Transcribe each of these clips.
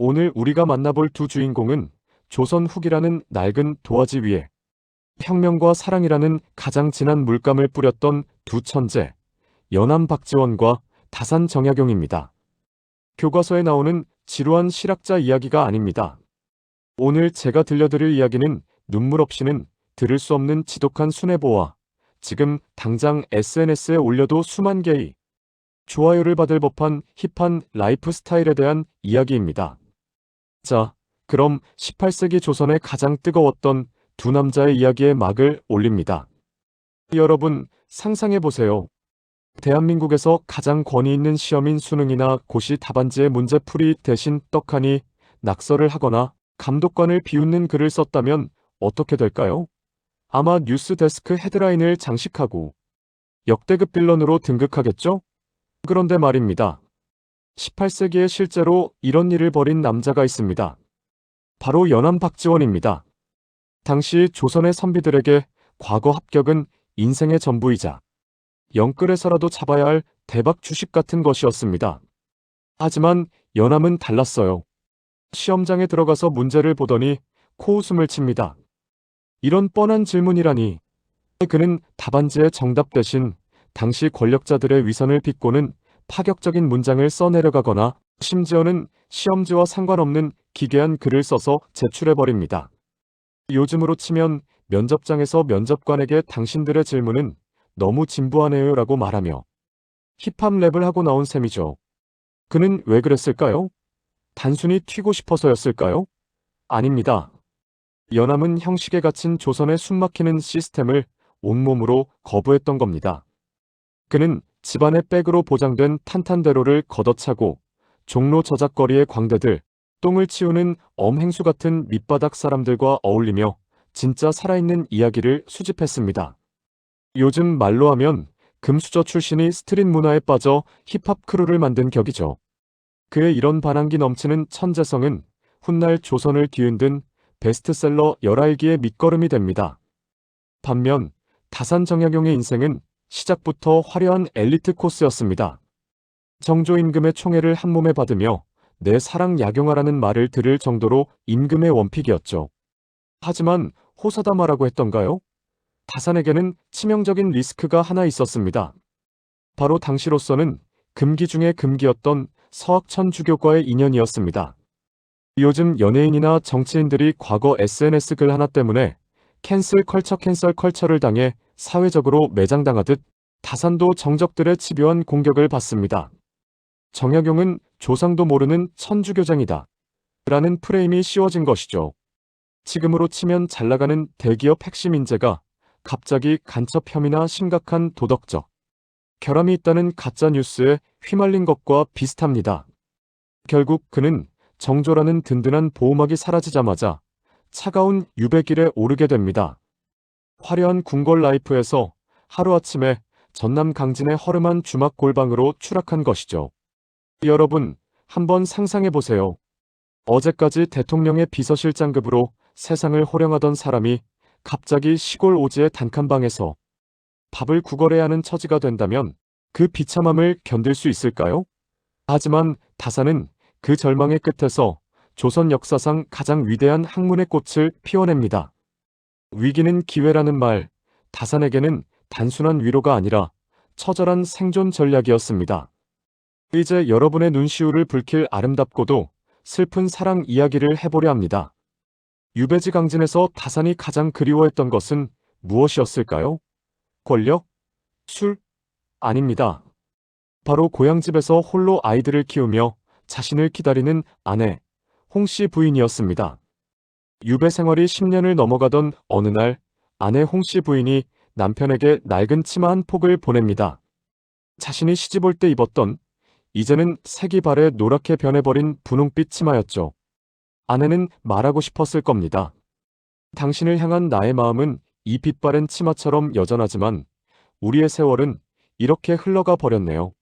오늘 우리가 만나볼 두 주인공은 조선 후기라는 낡은 도화지 위에 혁명과 사랑이라는 가장 진한 물감을 뿌렸던 두 천재, 연암 박지원과 다산 정약용입니다. 교과서에 나오는 지루한 실학자 이야기가 아닙니다. 오늘 제가 들려드릴 이야기는 눈물 없이는 들을 수 없는 지독한 순애보와 지금 당장 SNS에 올려도 수만 개의 좋아요를 받을 법한 힙한 라이프 스타일에 대한 이야기입니다. 자, 그럼 18세기 조선의 가장 뜨거웠던 두 남자의 이야기에 막을 올립니다. 여러분, 상상해보세요. 대한민국에서 가장 권위 있는 시험인 수능이나 고시 답안지의 문제풀이 대신 떡하니 낙서를 하거나 감독관을 비웃는 글을 썼다면 어떻게 될까요? 아마 뉴스데스크 헤드라인을 장식하고 역대급 빌런으로 등극하겠죠? 그런데 말입니다. 18세기에 실제로 이런 일을 벌인 남자가 있습니다. 바로 연암 박지원입니다. 당시 조선의 선비들에게 과거 합격은 인생의 전부이자 영끌에서라도 잡아야 할 대박 주식 같은 것이었습니다. 하지만 연암은 달랐어요. 시험장에 들어가서 문제를 보더니 코웃음을 칩니다. 이런 뻔한 질문이라니. 그는 답안지의 정답 대신 당시 권력자들의 위선을 비꼬는 파격적인 문장을 써내려가거나 심지어는 시험지와 상관없는 기괴한 글을 써서 제출해버립니다. 요즘으로 치면 면접장에서 면접관에게 당신들의 질문은 너무 진부하네요 라고 말하며 힙합 랩을 하고 나온 셈이죠. 그는 왜 그랬을까요? 단순히 튀고 싶어서였을까요? 아닙니다. 연암은 형식에 갇힌 조선의 숨막히는 시스템을 온몸으로 거부했던 겁니다. 그는 집안의 백으로 보장된 탄탄대로를 걷어차고 종로 저작거리의 광대들, 똥을 치우는 엄행수 같은 밑바닥 사람들과 어울리며 진짜 살아있는 이야기를 수집했습니다. 요즘 말로 하면 금수저 출신이 스트릿 문화에 빠져 힙합 크루를 만든 격이죠. 그의 이런 반항기 넘치는 천재성은 훗날 조선을 뒤흔든 베스트셀러 열알기의 밑거름이 됩니다. 반면 다산 정약용의 인생은 시작부터 화려한 엘리트 코스였습니다. 정조 임금의 총애를 한몸에 받으며 내 사랑 약용하라는 말을 들을 정도로 임금의 원픽이었죠. 하지만 호사다마라고 했던가요? 다산에게는 치명적인 리스크가 하나 있었습니다. 바로 당시로서는 금기 중의 금기였던 서학천주교과의 인연이었습니다. 요즘 연예인이나 정치인들이 과거 SNS 글 하나 때문에 캔슬 컬처를 당해 사회적으로 매장당하듯 다산도 정적들의 집요한 공격을 받습니다. 정약용은 조상도 모르는 천주교장이다 라는 프레임이 씌워진 것이죠. 지금으로 치면 잘나가는 대기업 핵심 인재가 갑자기 간첩 혐의나 심각한 도덕적 결함이 있다는 가짜 뉴스에 휘말린 것과 비슷합니다. 결국 그는 정조라는 든든한 보호막이 사라지자마자 차가운 유배길에 오르게 됩니다. 화려한 궁궐 라이프에서 하루아침에 전남 강진의 허름한 주막 골방으로 추락한 것이죠. 여러분, 한번 상상해보세요. 어제까지 대통령의 비서실장급으로 세상을 호령하던 사람이 갑자기 시골 오지의 단칸방에서 밥을 구걸해야 하는 처지가 된다면 그 비참함을 견딜 수 있을까요? 하지만 다산은 그 절망의 끝에서 조선 역사상 가장 위대한 학문의 꽃을 피워냅니다. 위기는 기회라는 말, 다산에게는 단순한 위로가 아니라 처절한 생존 전략이었습니다. 이제 여러분의 눈시울을 붉힐 아름답고도 슬픈 사랑 이야기를 해보려 합니다. 유배지 강진에서 다산이 가장 그리워했던 것은 무엇이었을까요? 권력? 술? 아닙니다. 바로 고향집에서 홀로 아이들을 키우며 자신을 기다리는 아내, 홍씨 부인이었습니다. 유배 생활이 10년을 넘어가던 어느 날 아내 홍씨 부인이 남편에게 낡은 치마 한 폭을 보냅니다. 자신이 시집올 때 입었던 이제는 색이 바래 노랗게 변해버린 분홍빛 치마였죠. 아내는 말하고 싶었을 겁니다. 당신을 향한 나의 마음은 이 빛바랜 치마처럼 여전하지만 우리의 세월은 이렇게 흘러가 버렸네요.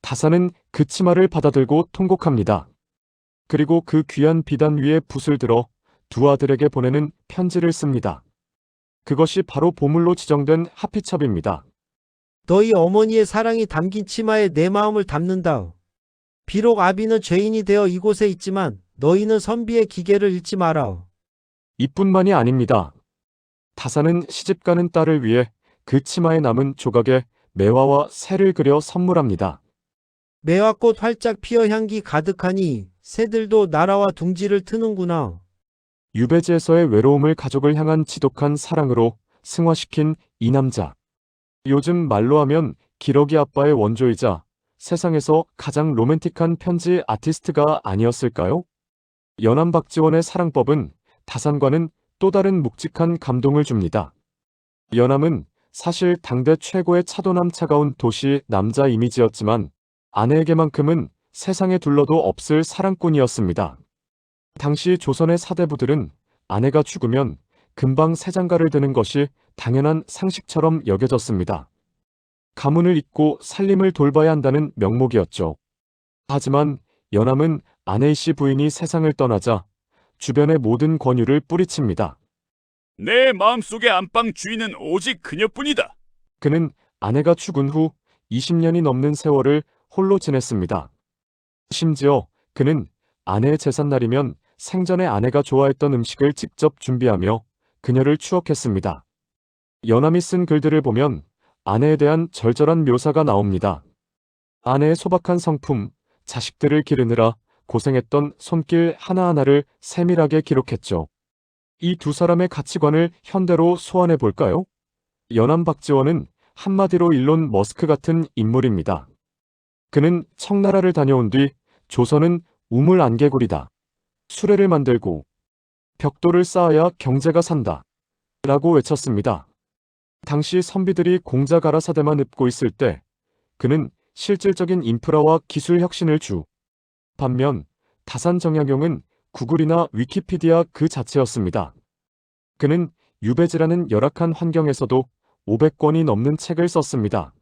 다산은 그 치마를 받아들고 통곡합니다. 그리고 그 귀한 비단 위에 붓을 들어 두 아들에게 보내는 편지를 씁니다. 그것이 바로 보물로 지정된 하피첩입니다. 너희 어머니의 사랑이 담긴 치마에 내 마음을 담는다. 비록 아비는 죄인이 되어 이곳에 있지만 너희는 선비의 기계를 잃지 마라. 이뿐만이 아닙니다. 다산은 시집가는 딸을 위해 그 치마에 남은 조각에 매화와 새를 그려 선물합니다. 매화꽃 활짝 피어 향기 가득하니 새들도 나라와 둥지를 트는구나. 유배지에서의 외로움을 가족을 향한 지독한 사랑으로 승화시킨 이 남자. 요즘 말로 하면 기러기 아빠의 원조이자 세상에서 가장 로맨틱한 편지 아티스트가 아니었을까요? 연암 박지원의 사랑법은 다산과는 또 다른 묵직한 감동을 줍니다. 연암은 사실 당대 최고의 차도남 차가운 도시 남자 이미지였지만 아내에게만큼은 세상에 둘러도 없을 사랑꾼이었습니다. 당시 조선의 사대부들은 아내가 죽으면 금방 새장가를 드는 것이 당연한 상식처럼 여겨졌습니다. 가문을 잇고 살림을 돌봐야 한다는 명목이었죠. 하지만 연암은 아내이씨 부인이 세상을 떠나자 주변의 모든 권유를 뿌리칩니다. 내 마음속의 안방 주인은 오직 그녀뿐이다. 그는 아내가 죽은 후 20년이 넘는 세월을 홀로 지냈습니다. 심지어 그는 아내의 제삿날이면 생전에 아내가 좋아했던 음식을 직접 준비하며 그녀를 추억했습니다. 연암이 쓴 글들을 보면 아내에 대한 절절한 묘사가 나옵니다. 아내의 소박한 성품, 자식들을 기르느라 고생했던 손길 하나하나를 세밀하게 기록했죠. 이 두 사람의 가치관을 현대로 소환해 볼까요? 연암 박지원은 한마디로 일론 머스크 같은 인물입니다. 그는 청나라를 다녀온 뒤 조선은 우물 안개굴이다. 수레를 만들고 벽돌을 쌓아야 경제가 산다. 라고 외쳤습니다. 당시 선비들이 공자 가라사대만 읊고 있을 때 그는 실질적인 인프라와 기술 혁신을 반면 다산 정약용은 구글이나 위키피디아 그 자체였습니다. 그는 유배지라는 열악한 환경에서도 500권이 넘는 책을 썼습니다.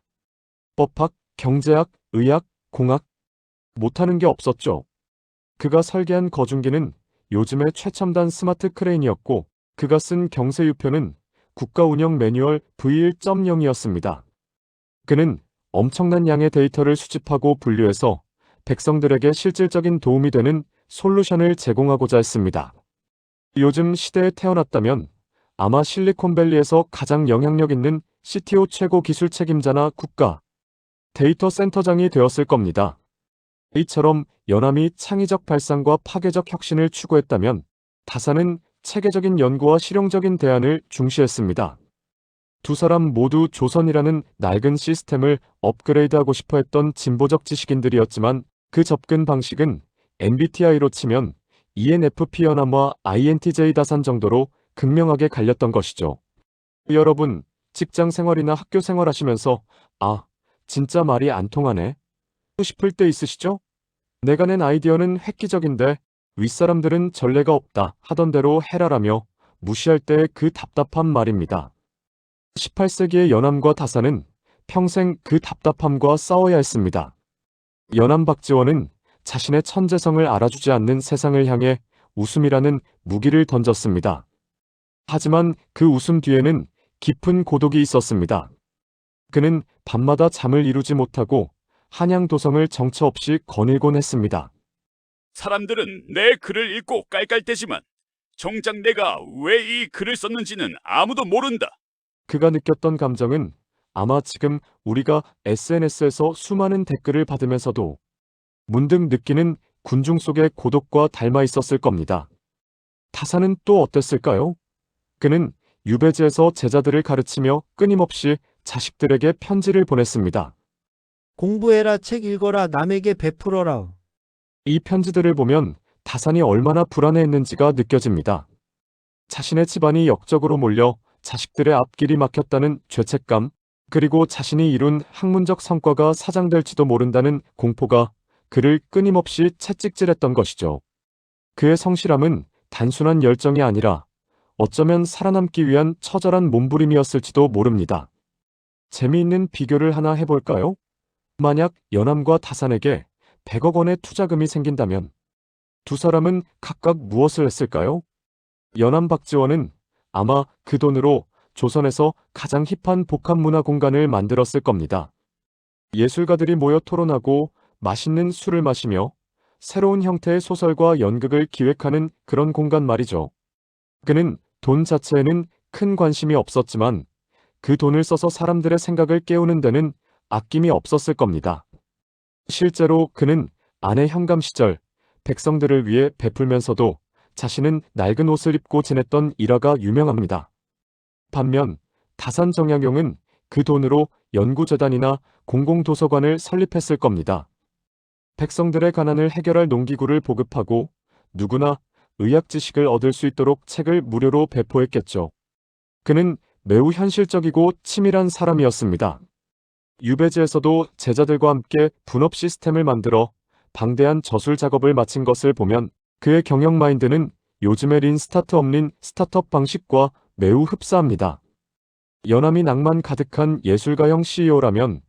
법학, 경제학, 의학, 공학, 못하는 게 없었죠. 그가 설계한 거중기는 요즘의 최첨단 스마트 크레인이었고 그가 쓴 경세유표는 국가운영 매뉴얼 V1.0이었습니다. 그는 엄청난 양의 데이터를 수집하고 분류해서 백성들에게 실질적인 도움이 되는 솔루션을 제공하고자 했습니다. 요즘 시대에 태어났다면 아마 실리콘밸리에서 가장 영향력 있는 CTO 최고 기술 책임자나 국가 데이터 센터장이 되었을 겁니다. 이처럼 연암이 창의적 발상과 파괴적 혁신을 추구했다면 다산은 체계적인 연구와 실용적인 대안을 중시했습니다. 두 사람 모두 조선이라는 낡은 시스템을 업그레이드하고 싶어 했던 진보적 지식인들이었지만 그 접근 방식은 MBTI로 치면 ENFP 연암과 INTJ 다산 정도로 극명하게 갈렸던 것이죠. 여러분, 직장 생활이나 학교 생활 하시면서 진짜 말이 안 통하네 싶을 때 있으시죠? 내가 낸 아이디어는 획기적인데 윗사람들은 전례가 없다 하던 대로 해라라며 무시할 때의 그 답답한 말입니다. 18세기의 연암과 다산은 평생 그 답답함과 싸워야 했습니다. 연암 박지원은 자신의 천재성을 알아주지 않는 세상을 향해 웃음이라는 무기를 던졌습니다. 하지만 그 웃음 뒤에는 깊은 고독이 있었습니다. 그는 밤마다 잠을 이루지 못하고 한양도성을 정처 없이 거닐곤 했습니다. 사람들은 내 글을 읽고 깔깔대지만 정작 내가 왜 이 글을 썼는지는 아무도 모른다. 그가 느꼈던 감정은 아마 지금 우리가 SNS에서 수많은 댓글을 받으면서도 문득 느끼는 군중 속의 고독과 닮아 있었을 겁니다. 다산은 또 어땠을까요? 그는 유배지에서 제자들을 가르치며 끊임없이 자식들에게 편지를 보냈습니다. 공부해라, 책 읽어라, 남에게 베풀어라. 이 편지들을 보면 다산이 얼마나 불안해했는지가 느껴집니다. 자신의 집안이 역적으로 몰려 자식들의 앞길이 막혔다는 죄책감, 그리고 자신이 이룬 학문적 성과가 사장될지도 모른다는 공포가 그를 끊임없이 채찍질했던 것이죠. 그의 성실함은 단순한 열정이 아니라 어쩌면 살아남기 위한 처절한 몸부림이었을지도 모릅니다. 재미있는 비교를 하나 해볼까요? 만약 연암과 다산에게 100억 원의 투자금이 생긴다면 두 사람은 각각 무엇을 했을까요? 연암 박지원은 아마 그 돈으로 조선에서 가장 힙한 복합문화 공간을 만들었을 겁니다. 예술가들이 모여 토론하고 맛있는 술을 마시며 새로운 형태의 소설과 연극을 기획하는 그런 공간 말이죠. 그는 돈 자체에는 큰 관심이 없었지만 그 돈을 써서 사람들의 생각을 깨우는 데는 아낌이 없었을 겁니다. 실제로 그는 아내 현감 시절 백성들을 위해 베풀면서도 자신은 낡은 옷을 입고 지냈던 일화가 유명합니다. 반면 다산 정약용은 그 돈으로 연구재단이나 공공도서관을 설립했을 겁니다. 백성들의 가난을 해결할 농기구를 보급하고 누구나 의학 지식을 얻을 수 있도록 책을 무료로 배포했겠죠. 그는 매우 현실적이고 치밀한 사람이었습니다. 유배지에서도 제자들과 함께 분업 시스템을 만들어 방대한 저술 작업을 마친 것을 보면 그의 경영 마인드는 요즘의 린 스타트업 린 스타트업 방식과 매우 흡사합니다. 연함이 낭만 가득한 예술가형 CEO라면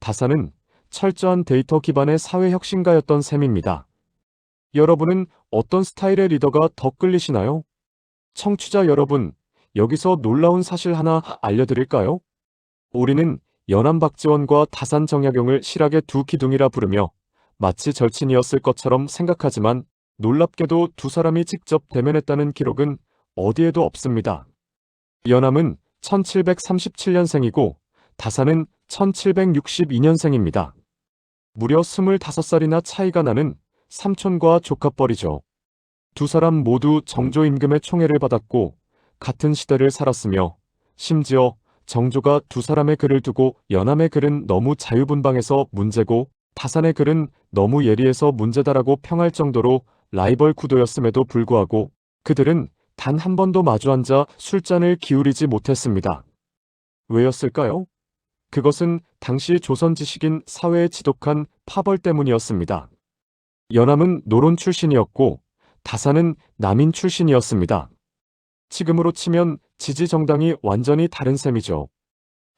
다산은 철저한 데이터 기반의 사회혁신가였던 셈입니다. 여러분은 어떤 스타일의 리더가 더 끌리시나요? 청취자 여러분, 여기서 놀라운 사실 하나 알려드릴까요? 우리는 연암 박지원과 다산 정약용을 실학의 두 기둥이라 부르며 마치 절친이었을 것처럼 생각하지만 놀랍게도 두 사람이 직접 대면했다는 기록은 어디에도 없습니다. 연암은 1737년생이고 다산은 1762년생입니다. 무려 25살이나 차이가 나는 삼촌과 조카뻘이죠. 두 사람 모두 정조 임금의 총애를 받았고 같은 시대를 살았으며 심지어 정조가 두 사람의 글을 두고 연암의 글은 너무 자유분방해서 문제고 다산의 글은 너무 예리해서 문제다라고 평할 정도로 라이벌 구도였음에도 불구하고 그들은 단 한 번도 마주 앉아 술잔을 기울이지 못했습니다. 왜였을까요? 그것은 당시 조선 지식인 사회의 지독한 파벌 때문이었습니다. 연암은 노론 출신이었고 다산은 남인 출신이었습니다. 지금으로 치면 지지 정당이 완전히 다른 셈이죠.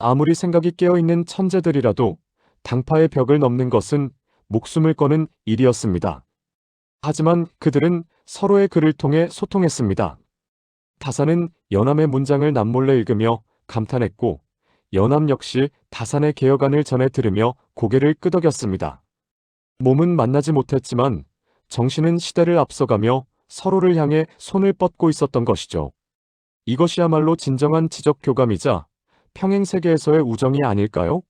아무리 생각이 깨어있는 천재들이라도 당파의 벽을 넘는 것은 목숨을 거는 일이었습니다. 하지만 그들은 서로의 글을 통해 소통했습니다. 다산은 연암의 문장을 남몰래 읽으며 감탄했고 연암 역시 다산의 개혁안을 전해 들으며 고개를 끄덕였습니다. 몸은 만나지 못했지만 정신은 시대를 앞서가며 서로를 향해 손을 뻗고 있었던 것이죠. 이것이야말로 진정한 지적 교감이자 평행 세계에서의 우정이 아닐까요?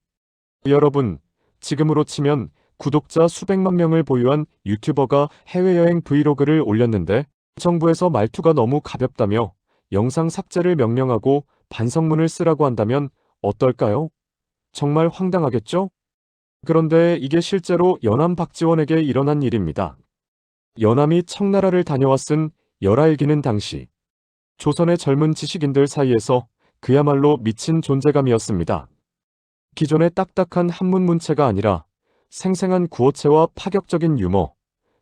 여러분, 지금으로 치면 구독자 수백만 명을 보유한 유튜버가 해외여행 브이로그를 올렸는데 정부에서 말투가 너무 가볍다며 영상 삭제를 명령하고 반성문을 쓰라고 한다면 어떨까요? 정말 황당하겠죠? 그런데 이게 실제로 연암 박지원에게 일어난 일입니다. 연암이 청나라를 다녀와 쓴 열하일기는 당시 조선의 젊은 지식인들 사이에서 그야말로 미친 존재감이었습니다. 기존의 딱딱한 한문 문체가 아니라 생생한 구어체와 파격적인 유머,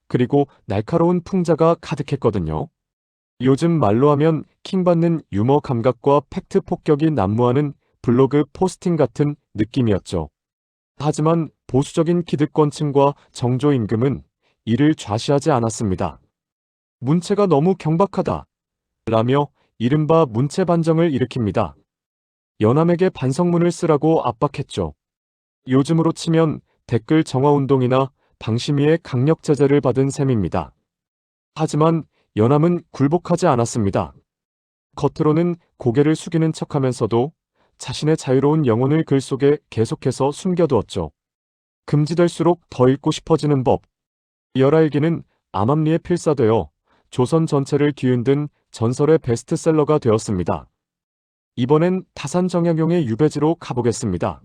그리고 날카로운 풍자가 가득했거든요. 요즘 말로 하면 킹받는 유머 감각과 팩트 폭격이 난무하는 블로그 포스팅 같은 느낌이었죠. 하지만 보수적인 기득권층과 정조 임금은 이를 좌시하지 않았습니다. 문체가 너무 경박하다 라며 이른바 문체 반정을 일으킵니다. 연암에게 반성문을 쓰라고 압박했죠. 요즘으로 치면 댓글 정화운동이나 방심위의 강력 제재를 받은 셈입니다. 하지만 연암은 굴복하지 않았습니다. 겉으로는 고개를 숙이는 척하면서도 자신의 자유로운 영혼을 글 속에 계속해서 숨겨두었죠. 금지될수록 더 읽고 싶어지는 법. 열하일기는 암암리에 필사되어 조선 전체를 뒤흔든 전설의 베스트셀러가 되었습니다. 이번엔 다산 정약용의 유배지로 가보겠습니다.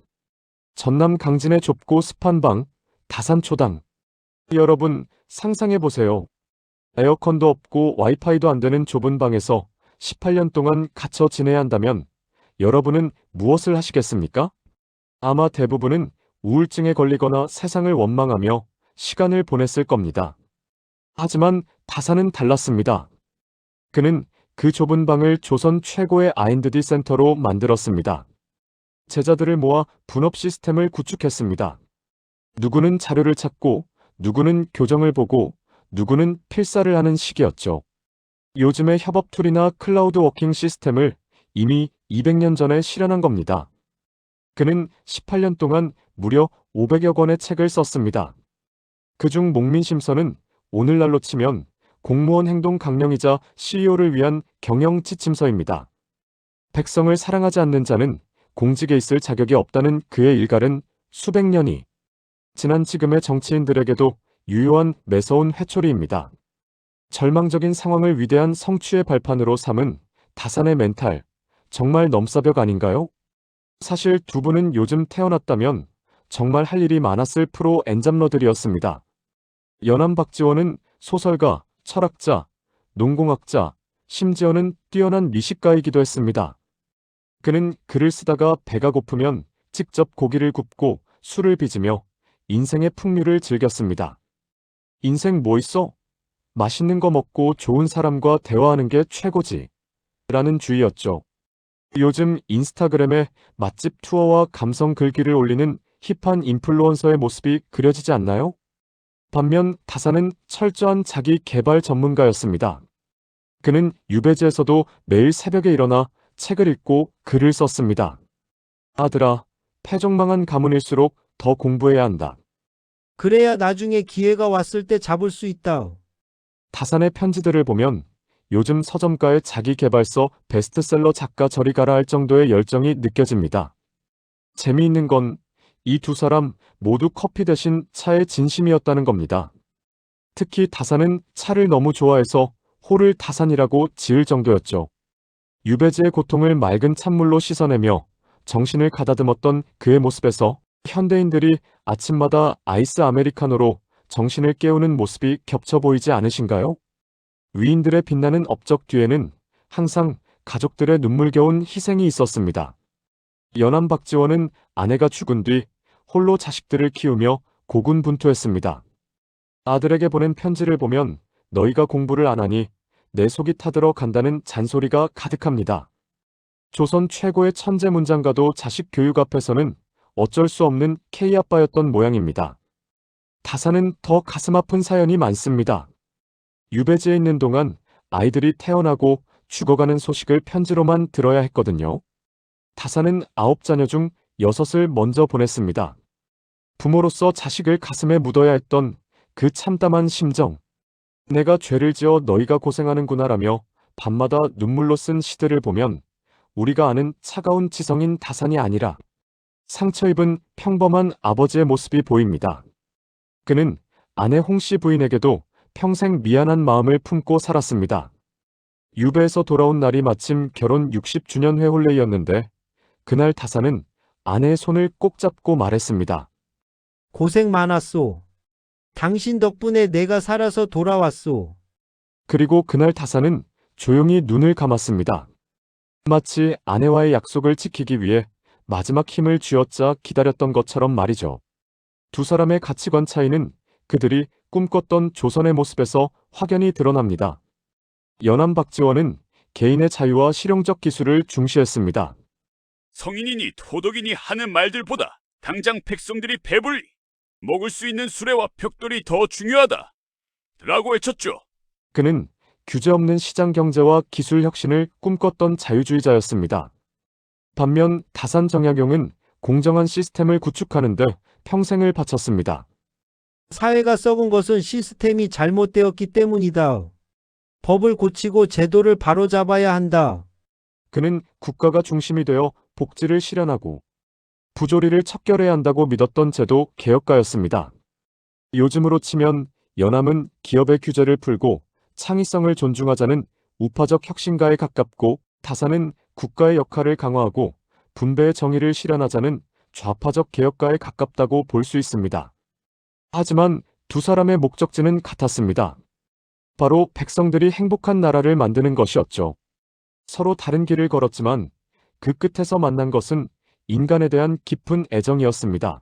전남 강진의 좁고 습한 방, 다산초당. 여러분, 상상해보세요. 에어컨도 없고 와이파이도 안 되는 좁은 방에서 18년 동안 갇혀 지내야 한다면 여러분은 무엇을 하시겠습니까? 아마 대부분은 우울증에 걸리거나 세상을 원망하며 시간을 보냈을 겁니다. 하지만 다산은 달랐습니다. 그는 그 좁은 방을 조선 최고의 R&D 센터로 만들었습니다. 제자들을 모아 분업 시스템을 구축했습니다. 누구는 자료를 찾고 누구는 교정을 보고 누구는 필사를 하는 시기였죠. 요즘의 협업 툴이나 클라우드 워킹 시스템을 이미 200년 전에 실현한 겁니다. 그는 18년 동안 무려 500여 권의 책을 썼습니다. 그중 목민심서는 오늘날로 치면 공무원 행동 강령이자 CEO를 위한 경영 지침서입니다. 백성을 사랑하지 않는 자는 공직에 있을 자격이 없다는 그의 일갈은 수백 년이 지난 지금의 정치인들에게도 유효한 매서운 회초리입니다. 절망적인 상황을 위대한 성취의 발판으로 삼은 다산의 멘탈, 정말 넘사벽 아닌가요? 사실 두 분은 요즘 태어났다면 정말 할 일이 많았을 프로 엔잡러들이었습니다. 연암 박지원은 소설가, 철학자, 농공학자, 심지어는 뛰어난 미식가이기도 했습니다. 그는 글을 쓰다가 배가 고프면 직접 고기를 굽고 술을 빚으며 인생의 풍류를 즐겼습니다. 인생 뭐 있어? 맛있는 거 먹고 좋은 사람과 대화하는 게 최고지. 라는 주의였죠. 요즘 인스타그램에 맛집 투어와 감성 글귀를 올리는 힙한 인플루언서의 모습이 그려지지 않나요? 반면 다산은 철저한 자기 개발 전문가였습니다. 그는 유배지에서도 매일 새벽에 일어나 책을 읽고 글을 썼습니다. 아들아, 패종망한 가문일수록 더 공부해야 한다. 그래야 나중에 기회가 왔을 때 잡을 수 있다. 다산의 편지들을 보면 요즘 서점가의 자기계발서 베스트셀러 작가 저리 가라 할 정도의 열정이 느껴집니다. 재미있는 건 이 두 사람 모두 커피 대신 차의 진심이었다는 겁니다. 특히 다산은 차를 너무 좋아해서 호를 다산이라고 지을 정도였죠. 유배지의 고통을 맑은 찬물로 씻어내며 정신을 가다듬었던 그의 모습에서 현대인들이 아침마다 아이스 아메리카노로 정신을 깨우는 모습이 겹쳐 보이지 않으신가요? 위인들의 빛나는 업적 뒤에는 항상 가족들의 눈물겨운 희생이 있었습니다. 연암 박지원은 아내가 죽은 뒤 홀로 자식들을 키우며 고군분투했습니다. 아들에게 보낸 편지를 보면 너희가 공부를 안 하니 내 속이 타들어 간다는 잔소리가 가득합니다. 조선 최고의 천재 문장가도 자식 교육 앞에서는 어쩔 수 없는 K아빠였던 모양입니다. 다산은 더 가슴 아픈 사연이 많습니다. 유배지에 있는 동안 아이들이 태어나고 죽어가는 소식을 편지로만 들어야 했거든요. 다산은 9자녀 중 6을 먼저 보냈습니다. 부모로서 자식을 가슴에 묻어야 했던 그 참담한 심정. 내가 죄를 지어 너희가 고생하는구나라며 밤마다 눈물로 쓴 시들을 보면 우리가 아는 차가운 지성인 다산이 아니라 상처 입은 평범한 아버지의 모습이 보입니다. 그는 아내 홍씨 부인에게도 평생 미안한 마음을 품고 살았습니다. 유배에서 돌아온 날이 마침 결혼 60주년 회홀레이였는데 그날 다산은 아내의 손을 꼭 잡고 말했습니다. 고생 많았소. 당신 덕분에 내가 살아서 돌아왔소. 그리고 그날 다산은 조용히 눈을 감았습니다. 마치 아내와의 약속을 지키기 위해 마지막 힘을 쥐어짜 기다렸던 것처럼 말이죠. 두 사람의 가치관 차이는 그들이 꿈꿨던 조선의 모습에서 확연히 드러납니다. 연암 박지원은 개인의 자유와 실용적 기술을 중시했습니다. 성인이니 토독이니 하는 말들보다 당장 백성들이 배불리 먹을 수 있는 수레와 벽돌이 더 중요하다. 라고 외쳤죠. 그는 규제 없는 시장 경제와 기술 혁신을 꿈꿨던 자유주의자였습니다. 반면 다산 정약용은 공정한 시스템을 구축하는 데 평생을 바쳤습니다. 사회가 썩은 것은 시스템이 잘못되었기 때문이다. 법을 고치고 제도를 바로잡아야 한다. 그는 국가가 중심이 되어 복지를 실현하고 부조리를 척결해야 한다고 믿었던 제도 개혁가였습니다. 요즘으로 치면 연암은 기업의 규제를 풀고 창의성을 존중하자는 우파적 혁신가에 가깝고 다산은 국가의 역할을 강화하고 분배의 정의를 실현하자는 좌파적 개혁가에 가깝다고 볼 수 있습니다. 하지만 두 사람의 목적지는 같았습니다. 바로 백성들이 행복한 나라를 만드는 것이었죠. 서로 다른 길을 걸었지만 그 끝에서 만난 것은 인간에 대한 깊은 애정이었습니다.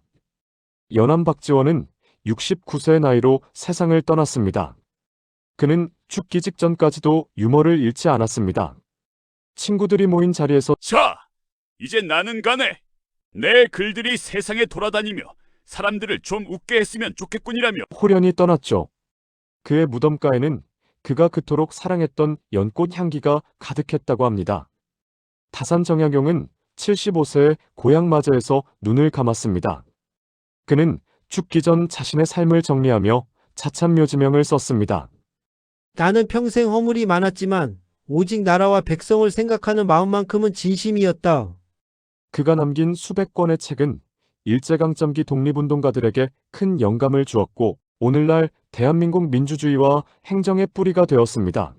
연암 박지원은 69세의 나이로 세상을 떠났습니다. 그는 죽기 직전까지도 유머를 잃지 않았습니다. 친구들이 모인 자리에서 자, 이제 나는 가네. 내 글들이 세상에 돌아다니며 사람들을 좀 웃게 했으면 좋겠군이라며 호련히 떠났죠. 그의 무덤가에는 그가 그토록 사랑했던 연꽃 향기가 가득했다고 합니다. 다산 정약용은 75세의 고향마저에서 눈을 감았습니다. 그는 죽기 전 자신의 삶을 정리하며 자참묘지명을 썼습니다. 나는 평생 허물이 많았지만 오직 나라와 백성을 생각하는 마음만큼은 진심이었다. 그가 남긴 수백 권의 책은 일제강점기 독립운동가들에게 큰 영감을 주었고 오늘날 대한민국 민주주의와 행정의 뿌리가 되었습니다.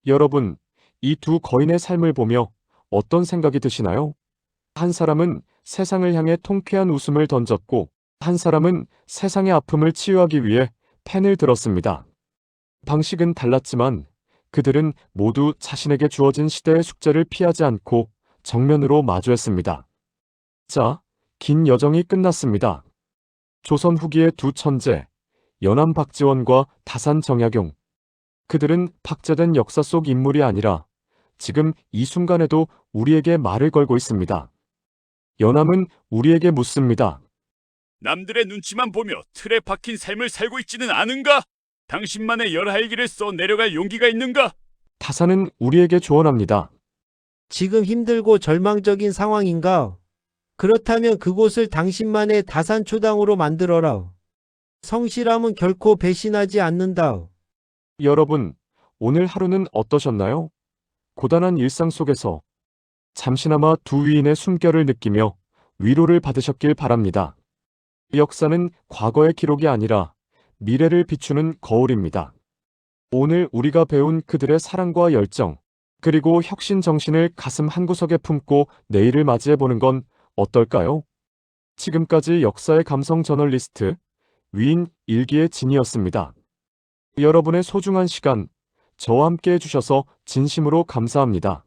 여러분, 이 두 거인의 삶을 보며 어떤 생각이 드시나요? 한 사람은 세상을 향해 통쾌한 웃음을 던졌고 한 사람은 세상의 아픔을 치유하기 위해 펜을 들었습니다. 방식은 달랐지만 그들은 모두 자신에게 주어진 시대의 숙제를 피하지 않고 정면으로 마주했습니다. 자, 긴 여정이 끝났습니다. 조선 후기의 두 천재, 연암 박지원과 다산 정약용. 그들은 박제된 역사 속 인물이 아니라 지금 이 순간에도 우리에게 말을 걸고 있습니다. 연암은 우리에게 묻습니다. 남들의 눈치만 보며 틀에 박힌 삶을 살고 있지는 않은가? 당신만의 열할기를 써 내려갈 용기가 있는가? 다산은 우리에게 조언합니다. 지금 힘들고 절망적인 상황인가? 그렇다면 그곳을 당신만의 다산초당으로 만들어라. 성실함은 결코 배신하지 않는다. 여러분, 오늘 하루는 어떠셨나요? 고단한 일상 속에서 잠시나마 두 위인의 숨결을 느끼며 위로를 받으셨길 바랍니다. 역사는 과거의 기록이 아니라 미래를 비추는 거울입니다. 오늘 우리가 배운 그들의 사랑과 열정, 그리고 혁신 정신을 가슴 한구석에 품고 내일을 맞이해보는 건 어떨까요? 지금까지 역사의 감성 저널리스트 위인 일기의 진이었습니다. 여러분의 소중한 시간, 저와 함께 해주셔서 진심으로 감사합니다.